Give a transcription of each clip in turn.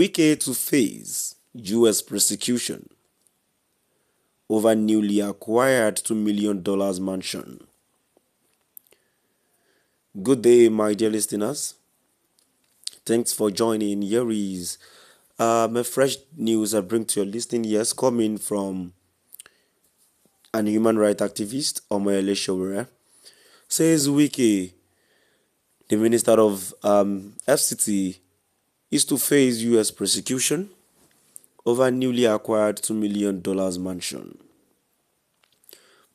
Wike to face U.S. prosecution over newly acquired $2 million mansion. Good day, my dear listeners. Thanks for joining. Here is a fresh news I bring to your listening. Yes, coming from an human rights activist, Sowore, says Wike, the minister of FCT, is to face U.S. prosecution over newly acquired $2 million mansion.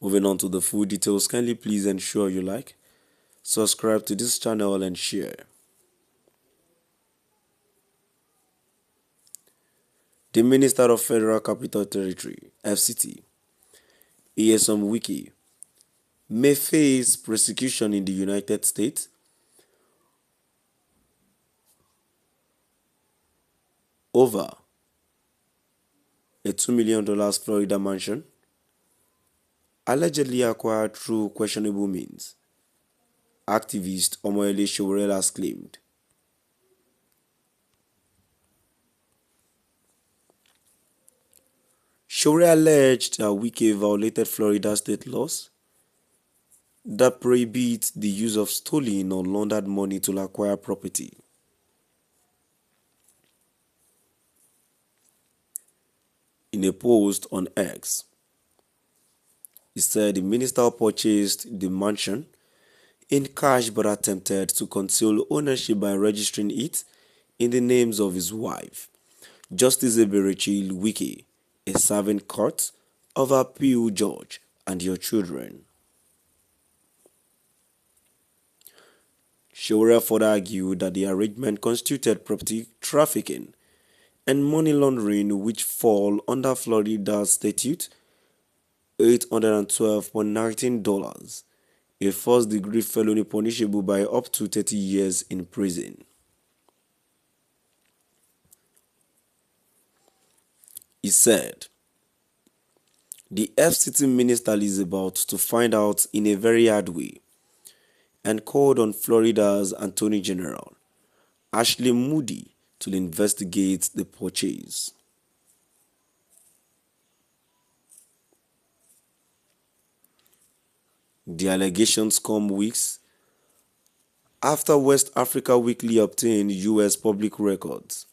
Moving on to the full details, kindly please ensure you like, subscribe to this channel and share. The Minister of Federal Capital Territory, FCT, Nyesom Wike, may face prosecution in the United States over a $2 million Florida mansion allegedly acquired through questionable means, activist Sowore has claimed. Sowore alleged that Wike violated Florida state laws that prohibit the use of stolen or laundered money to acquire property. In a post on X, he said the minister purchased the mansion in cash but attempted to conceal ownership by registering it in the names of his wife, Justice Eberechil Wike, a serving court of appeal judge, and your children. Sowore further argued that the arrangement constituted property trafficking and money laundering, which fall under Florida Statute 812.19, a first-degree felony punishable by up to 30 years in prison. He said, the FCT minister is about to find out in a very hard way, and called on Florida's Attorney General, Ashley Moody, to investigate the purchase. The allegations come weeks after West Africa Weekly obtained U.S. public records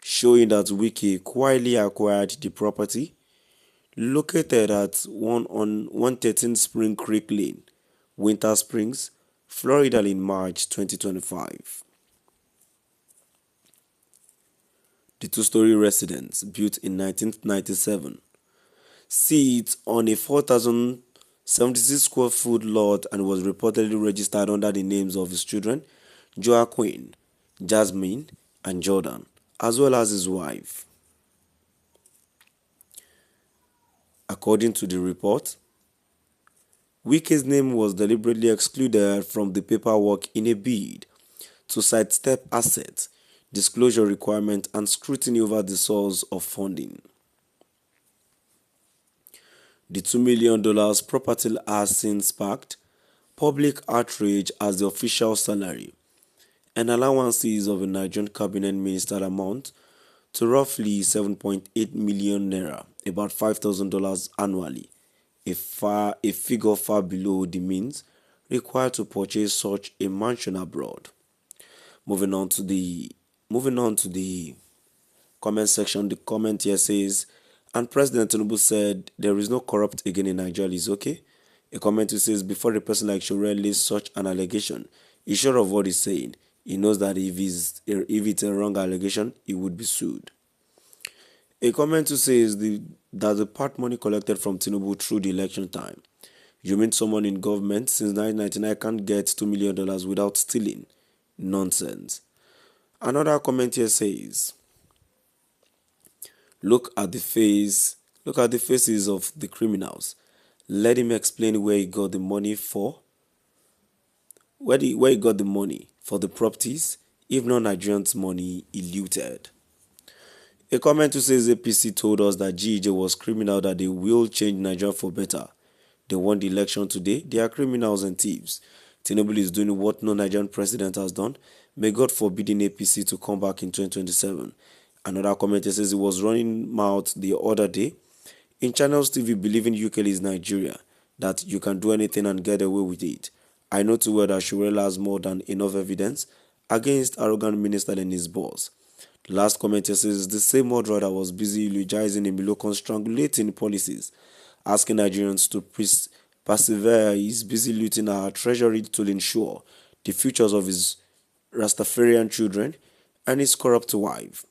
showing that Wike quietly acquired the property located at 113 Spring Creek Lane, Winter Springs, Florida in March 2025. The two-story residence, built in 1997, sits on a 4,076 square foot lot and was reportedly registered under the names of his children, Joaquin, Jasmine, and Jordan, as well as his wife. According to the report, Wike's name was deliberately excluded from the paperwork in a bid to sidestep asset disclosure requirement and scrutiny over the source of funding. The $2 million property has since sparked public outrage as the official salary and allowances of a Nigerian cabinet minister amount to roughly 7.8 million naira, about $5,000 annually, a figure far below the means required to purchase such a mansion abroad. Moving on to the comment section, the comment here says, and President Tinubu said there is no corrupt again in Nigeria is okay. A comment who says, before a person like Sowore lays such an allegation, he's sure of what he's saying. He knows that if it's a wrong allegation, he would be sued. A comment who says that the part money collected from Tinubu through the election time. You mean someone in government since 1999 can't get $2 million without stealing? Nonsense. Another comment here says, look at the faces of the criminals. Let him explain where he got the money for the properties, if not Nigerians' money he looted. A comment who says APC told us that GEJ was criminal, that they will change Nigeria for better. They won the election today. They are criminals and thieves. Tinubu is doing what no Nigerian president has done. May God forbid APC to come back in 2027. Another commenter says he was running mouth the other day in Channels TV believing UK is Nigeria, that you can do anything and get away with it. I know too well that Sowore has more than enough evidence against arrogant minister and his boss. The last commenter says the same murderer that was busy eulogizing Imilokon's strangulating policies, asking Nigerians to persevere, is busy looting our treasury to ensure the futures of his Rastafarian children and his corrupt wife.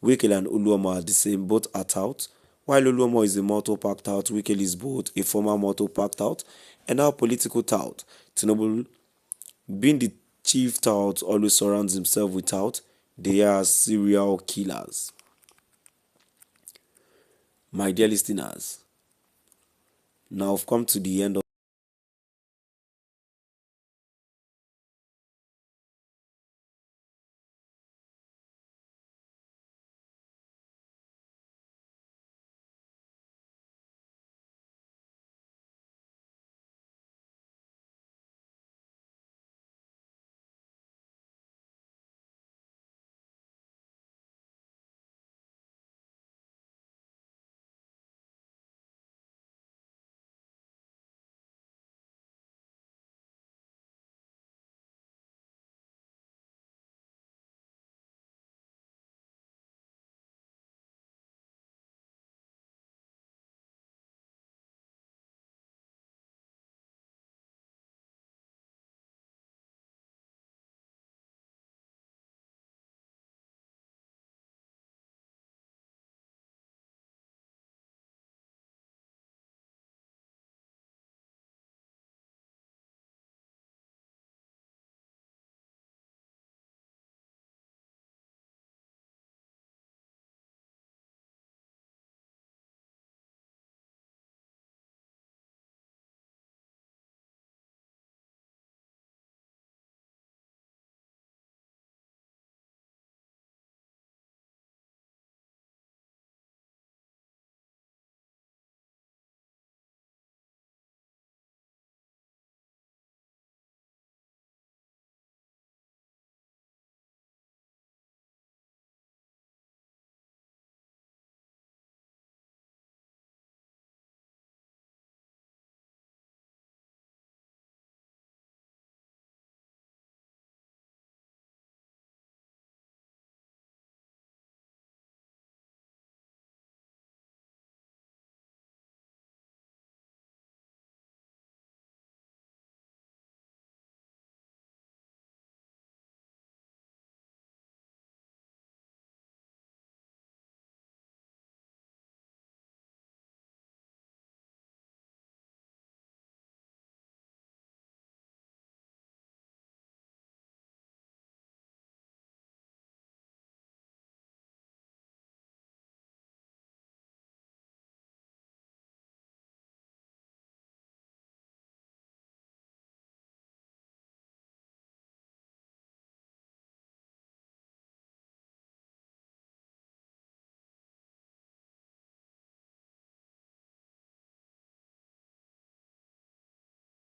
Wike and Uluomo are the same, both are tout. While Uluomo is a motor packed out, Wike is both a former motor packed out and now political tout. Tinubu, being the chief tout, always surrounds himself with tout. They are serial killers. My dear listeners, now I've come to the end of